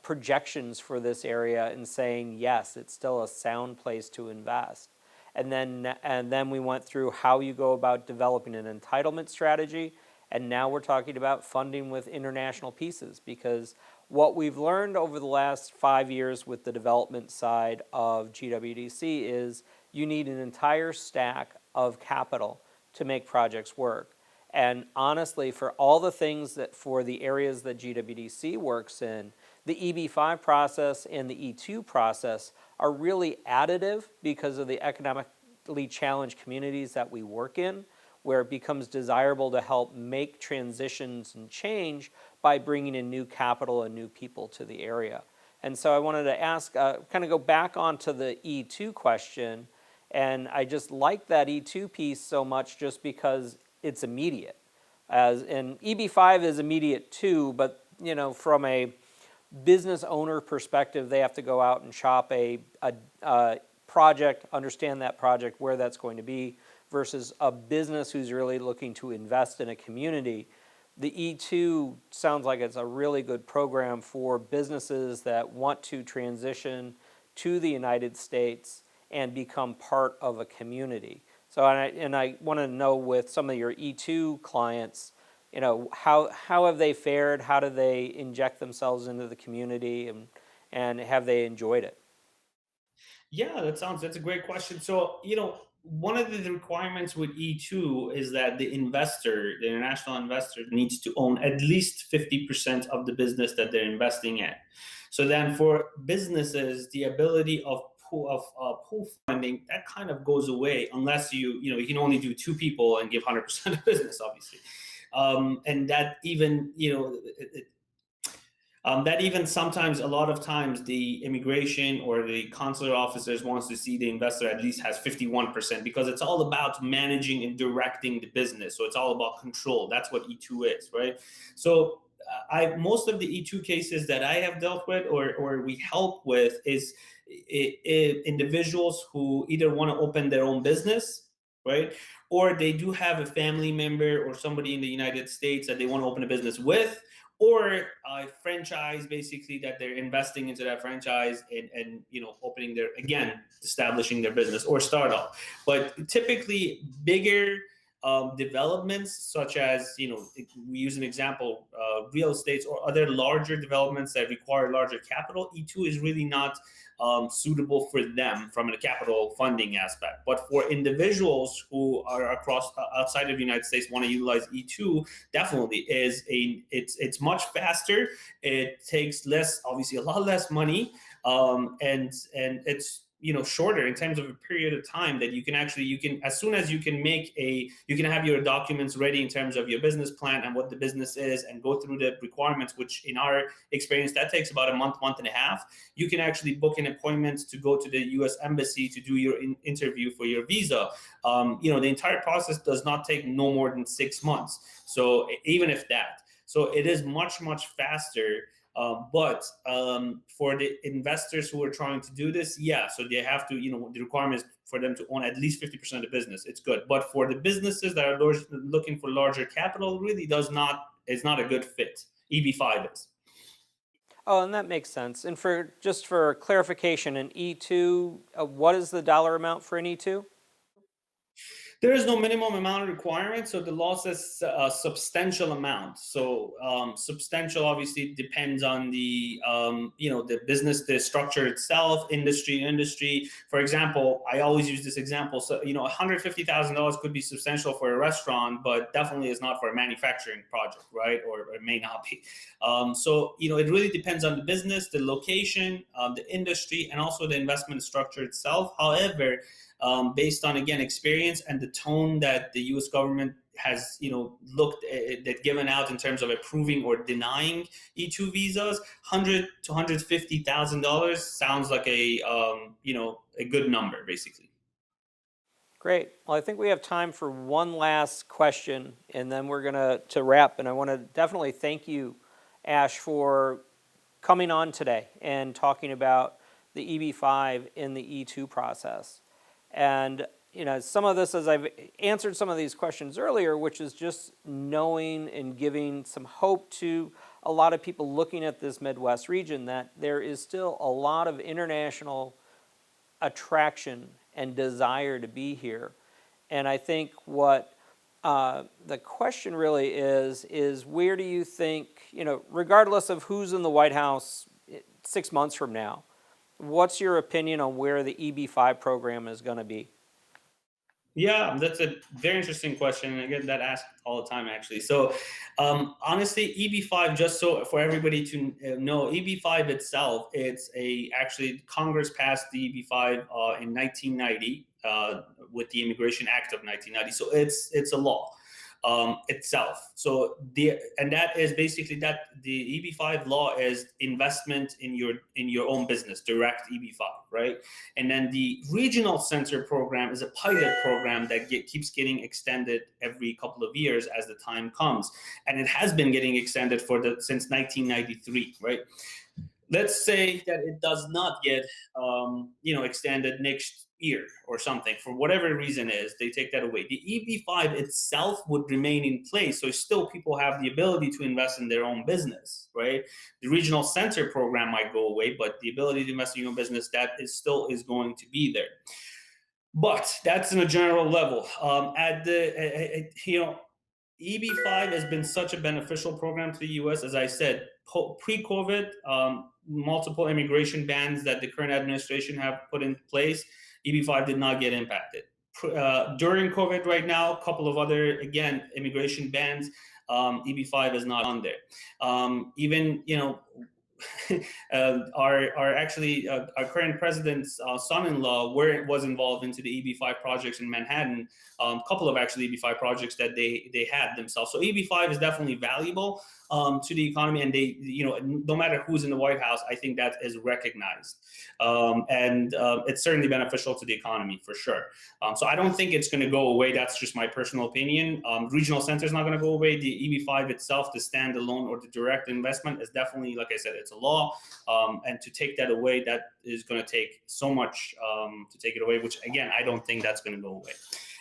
[SPEAKER 1] projections for this area and saying, yes, it's still a sound place to invest. And then we went through how you go about developing an entitlement strategy. And now we're talking about funding with international pieces, because what we've learned over the last 5 years with the development side of GWDC is you need an entire stack of capital to make projects work. And honestly, for all the things for the areas that GWDC works in, the EB5 process and the E2 process are really additive because of the economically challenged communities that we work in, where it becomes desirable to help make transitions and change by bringing in new capital and new people to the area. And so I wanted to ask, kind of go back onto the E2 question, and I just like that E2 piece so much just because it's immediate. And EB5 is immediate too, but from a business owner perspective, they have to go out and shop a project, understand that project, where that's going to be, versus a business who's really looking to invest in a community. The E2 sounds like it's a really good program for businesses that want to transition to the United States and become part of a community. So, I want to know, with some of your E2 clients, how have they fared? How do they inject themselves into the community, and have they enjoyed it?
[SPEAKER 2] Yeah, that's a great question. So, one of the requirements with E2 is that the international investor, needs to own at least 50% of the business that they're investing in. So then for businesses, the ability of pool funding, that kind of goes away unless you can only do two people and give 100% of business, obviously. And that even, that even sometimes, a lot of times, the immigration or the consular officers wants to see the investor at least has 51%, because it's all about managing and directing the business. So it's all about control. That's what E2 is, right? So most of the E2 cases that I have dealt with or we help with is individuals who either want to open their own business, right? Or they do have a family member or somebody in the United States that they want to open a business with, or a franchise, basically, that they're investing into that franchise and opening establishing their business, or startup. But typically bigger developments such as, we use an example, real estates or other larger developments that require larger capital, E2 is really not suitable for them from a capital funding aspect. But for individuals who are across outside of the United States want to utilize E2, definitely it's much faster. It takes less, obviously a lot less money, and it's shorter in terms of a period of time that you can as soon as you can have your documents ready in terms of your business plan and what the business is and go through the requirements, which in our experience that takes about a month and a half. You can actually book an appointment to go to the U.S. Embassy to do your interview for your visa. The entire process does not take no more than 6 months, so even if that, so it is much faster. But for the investors who are trying to do this, yeah, so they have to, the requirement is for them to own at least 50% of the business. It's good. But for the businesses that are looking for larger capital, really it's not a good fit. EB5 is.
[SPEAKER 1] Oh, and that makes sense. And for clarification, an E2, what is the dollar amount for an E2?
[SPEAKER 2] There is no minimum amount of requirement, so the law says a substantial amount. So substantial obviously depends on the business, the structure itself, industry. For example, I always use this example. So $150,000 could be substantial for a restaurant, but definitely is not for a manufacturing project, right? Or it may not be. So it really depends on the business, the location, the industry, and also the investment structure itself. However, based on, again, experience and the tone that the U.S. government has, that given out in terms of approving or denying E2 visas, $100,000 to $150,000 sounds like a good number, basically.
[SPEAKER 1] Great. Well, I think we have time for one last question, and then we're going to wrap. And I want to definitely thank you, Ash, for coming on today and talking about the EB5 in the E2 process. And some of this, as I've answered some of these questions earlier, which is just knowing and giving some hope to a lot of people looking at this Midwest region that there is still a lot of international attraction and desire to be here. And I think what the question really is where do you think, regardless of who's in the White House 6 months from now, what's your opinion on where the EB5 program is going to be?
[SPEAKER 2] Yeah, that's a very interesting question, and I get that asked all the time, actually. So, honestly, EB5, just so for everybody to know, EB5 itself, actually Congress passed the EB5 in 1990 with the Immigration Act of 1990. So it's a law itself. So that is basically that the EB5 law is investment in your own business, direct EB5, right? And then the regional center program is a pilot program that keeps getting extended every couple of years as the time comes, and it has been getting extended since 1993, right? Let's say that it does not get extended next year or something, for whatever reason is, they take that away. The EB5 itself would remain in place, so still people have the ability to invest in their own business, right? The regional center program might go away, but the ability to invest in your own business, that still is going to be there. But that's in a general level. EB5 has been such a beneficial program to the U.S. As I said, pre-COVID, multiple immigration bans that the current administration have put in place, EB5 did not get impacted. During COVID right now, a couple of other, again, immigration bans, EB5 is not on there. Even, our current president's son-in-law was involved into the EB5 projects in Manhattan, a couple of actually EB5 projects that they had themselves. So EB5 is definitely valuable to the economy, and no matter who's in the White House, I think that is recognized, and it's certainly beneficial to the economy for sure. So I don't think it's going to go away. That's just my personal opinion. Regional center is not going to go away. The EB5 itself, the standalone or the direct investment, is definitely, like I said, it's a law, and to take that away, that is going to take so much to take it away. Which again, I don't think that's going to go away.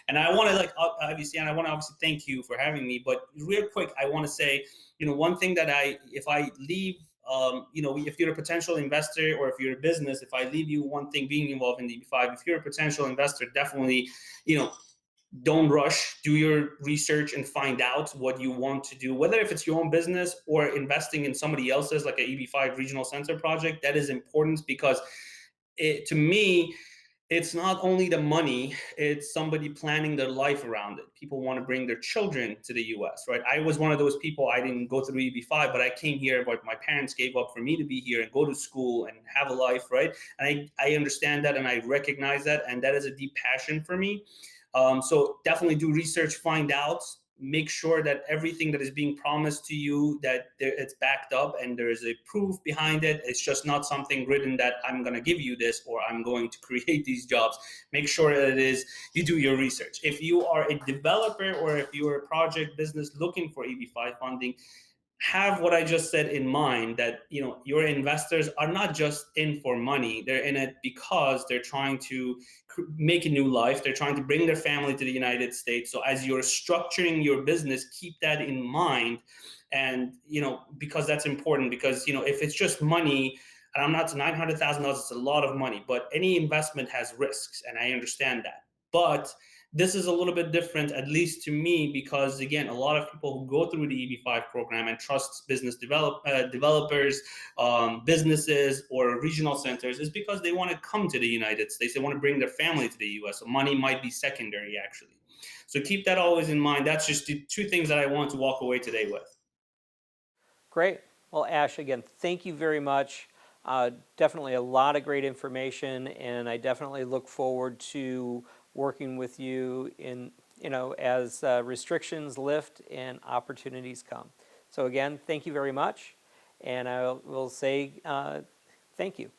[SPEAKER 2] And I want to obviously thank you for having me. But real quick, I want to say, one thing that if I leave, if you're a potential investor or if you're a business, if I leave you one thing being involved in the EB5, if you're a potential investor, definitely, don't rush, do your research and find out what you want to do, whether if it's your own business or investing in somebody else's, like a EB5 regional center project. That is important because to me, it's not only the money, it's somebody planning their life around it. People want to bring their children to the US, right? I was one of those people. I didn't go through EB5, but I came here, but my parents gave up for me to be here and go to school and have a life, right? And I understand that and I recognize that, and that is a deep passion for me. So definitely do research, find out, make sure that everything that is being promised to you, that it's backed up and there is a proof behind it. It's just not something written that I'm going to give you this or I'm going to create these jobs. Make sure that it is, you do your research. If you are a developer or if you're a project business looking for EB5 funding, have what I just said in mind, that your investors are not just in for money. They're in it because they're trying to make a new life. They're trying to bring their family to the United States. So as you're structuring your business, keep that in mind. And because that's important, because if it's just money, and I'm not, $900,000, it's a lot of money, but any investment has risks, and I understand that. But this is a little bit different, at least to me, because again, a lot of people who go through the EB5 program and trust business developers, businesses, or regional centers is because they want to come to the United States. They want to bring their family to the US. So money might be secondary, actually. So keep that always in mind. That's just the two things that I want to walk away today with.
[SPEAKER 1] Great. Well, Ash, again, thank you very much. Definitely a lot of great information, and I definitely look forward to working with you as restrictions lift and opportunities come. So again, thank you very much, and I will say thank you.